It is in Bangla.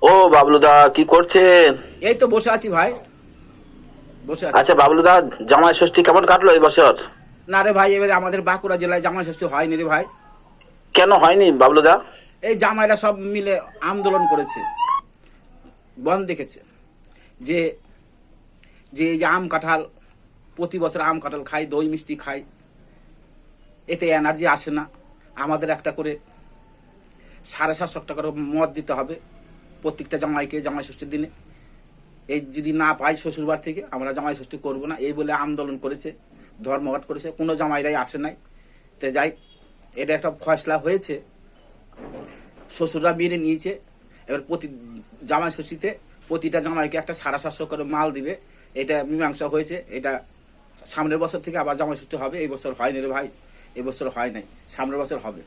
ও বাবলুদা, কি করছেন? এই তো বসে আছি ভাই, বসে আছি। আচ্ছা বাবলুদা, জামাই ষষ্ঠী কেমন কাটলো এই বছর? না রে ভাই, এবারে আমাদের বাঁকুড়া জেলায় জামাই ষষ্ঠী হয়নি রে ভাই। কেন হয়নি বাবলুদা? এই জামাইরা সব মিলে আন্দোলন করেছে, বন্ধ দেখেছে যে যে এই যে আম কাঁঠাল, প্রতি বছর আম কাঁঠাল খাই, দই মিষ্টি খাই, এতে এনার্জি আসে না। আমাদের একটা করে 750 টাকার মদ দিতে হবে প্রত্যেকটা জামাইকে জামাই ষষ্ঠীর দিনে। এই যদি না পাই শ্বশুরবার থেকে, আমরা জামাই ষষ্ঠী করবো না, এই বলে আন্দোলন করেছে, ধর্মঘট করেছে, কোনো জামাইরাই আসে নাই। তে যাই, এটা একটা ফয়সলা হয়েছে, শ্বশুররা মেনে নিয়েছে। এবার প্রতি জামাই ষষ্ঠীতে প্রতিটা জামাইকে একটা 750 করে মাল দিবে, এটা মীমাংসা হয়েছে। এটা সামনের বছর থেকে আবার জামাই ষষ্ঠী হবে, এই বছর হয়নি রে ভাই, এই বছর হয় নাই, সামনের বছর হবে।